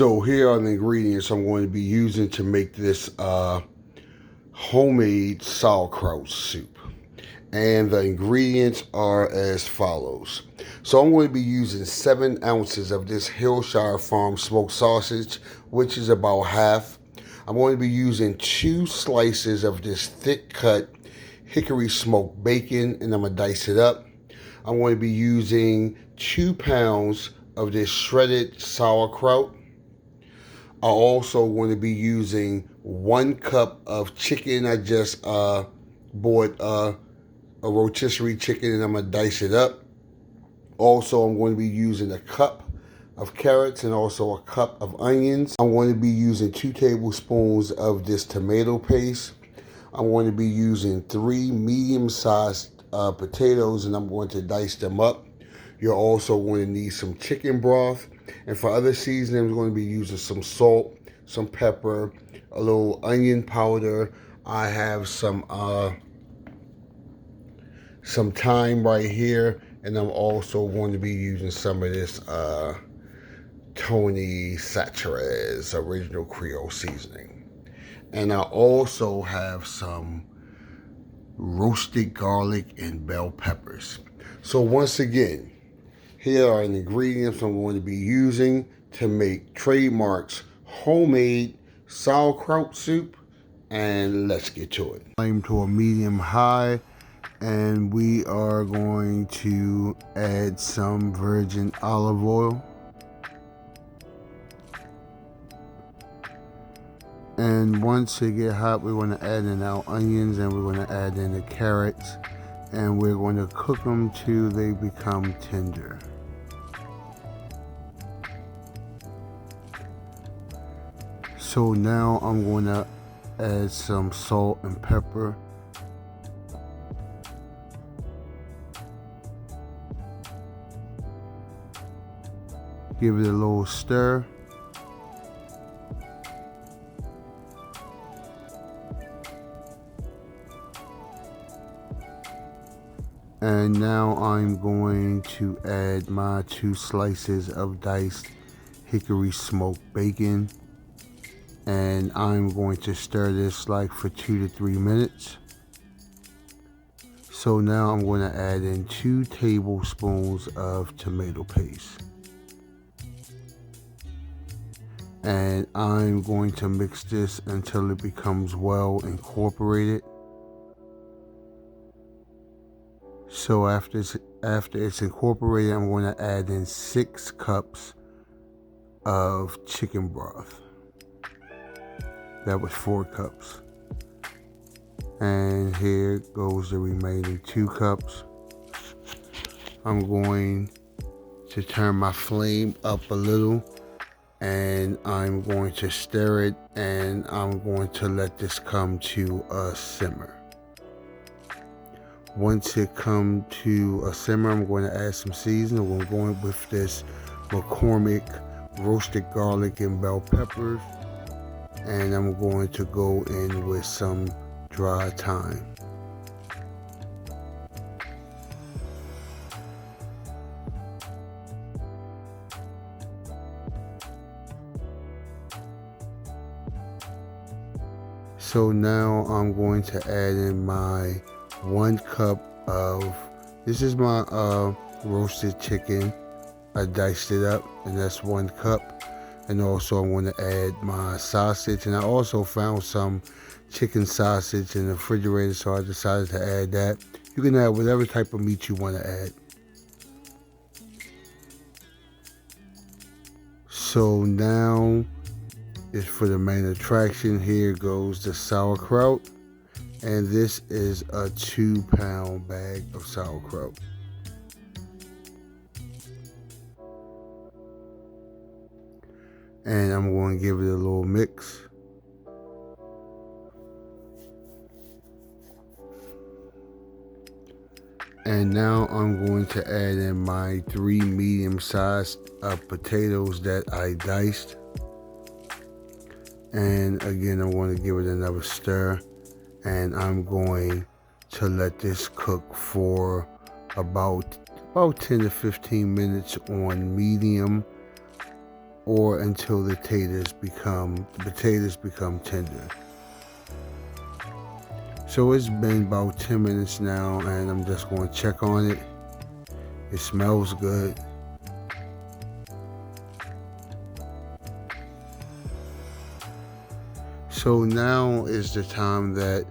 So here are the ingredients I'm going to be using to make this homemade sauerkraut soup. And the ingredients are as follows. So I'm going to be using 7 ounces of this Hillshire Farm smoked sausage, which is about half. I'm going to be using 2 slices of this thick cut hickory smoked bacon, and I'm going to dice it up. I'm going to be using 2 pounds of this shredded sauerkraut. I'm also going to be using 1 cup of chicken. I just bought a rotisserie chicken, and I'm going to dice it up. Also, I'm going to be using a cup of carrots and also a cup of onions. I'm going to be using 2 tablespoons of this tomato paste. I'm going to be using 3 medium-sized potatoes, and I'm going to dice them up. You're also going to need some chicken broth. And for other seasoning, I'm going to be using some salt, some pepper, a little onion powder. I have some thyme right here, and I'm also going to be using some of this Tony Chachere's original Creole seasoning. And I also have some roasted garlic and bell peppers. So once again, here are the ingredients I'm going to be using to make tradeMarc's homemade sauerkraut soup, and let's get to it. Flame to a medium high, and we are going to add some virgin olive oil. And once it gets hot, we're going to add in our onions, and we're going to add in the carrots, and we're going to cook them till they become tender. So now I'm going to add some salt and pepper. Give it a little stir. And now I'm going to add my 2 slices of diced hickory smoked bacon. And I'm going to stir this like for 2 to 3 minutes. So now I'm going to add in 2 tablespoons of tomato paste. And I'm going to mix this until it becomes well incorporated. So after it's incorporated, I'm going to add in 6 cups of chicken broth. That was 4 cups. And here goes the remaining 2 cups. I'm going to turn my flame up a little, and I'm going to stir it, and I'm going to let this come to a simmer. Once it comes to a simmer, I'm going to add some seasoning. We're going with this McCormick roasted garlic and bell peppers. And I'm going to go in with some dry thyme. So now I'm going to add in my 1 cup of, this is my roasted chicken. I diced it up, and that's 1 cup. And also I'm going to add my sausage, and I also found some chicken sausage in the refrigerator, so I decided to add that. You can add whatever type of meat you want to add. So now is for the main attraction. Here goes the sauerkraut, and this is a 2-pound bag of sauerkraut. And I'm going to give it a little mix. And now I'm going to add in my 3 medium-sized potatoes that I diced. And again, I'm going to give it another stir. And I'm going to let this cook for about 10 to 15 minutes on medium. or until the potatoes become tender. So it's been about 10 minutes now, and I'm just going to check on it. It smells good. So now is the time that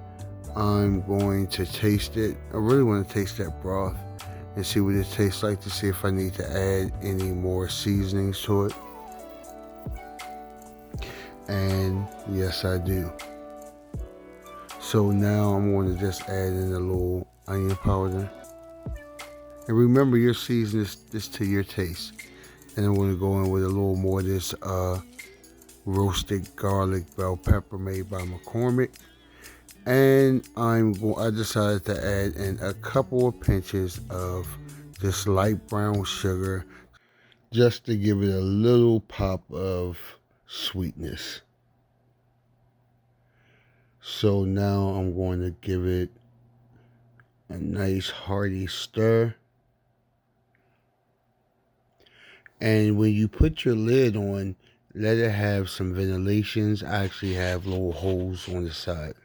I'm going to taste it. I really want to taste that broth and see what it tastes like, to see if I need to add any more seasonings to it. And yes, I do. So now I'm going to just add in a little onion powder. And remember, your season this to your taste. And I'm going to go in with a little more of this roasted garlic bell pepper made by McCormick. And I decided to add in a couple of pinches of this light brown sugar, just to give it a little pop of sweetness. So now I'm going to give it a nice hearty stir. And when you put your lid on, let it have some ventilations. I actually have little holes on the side.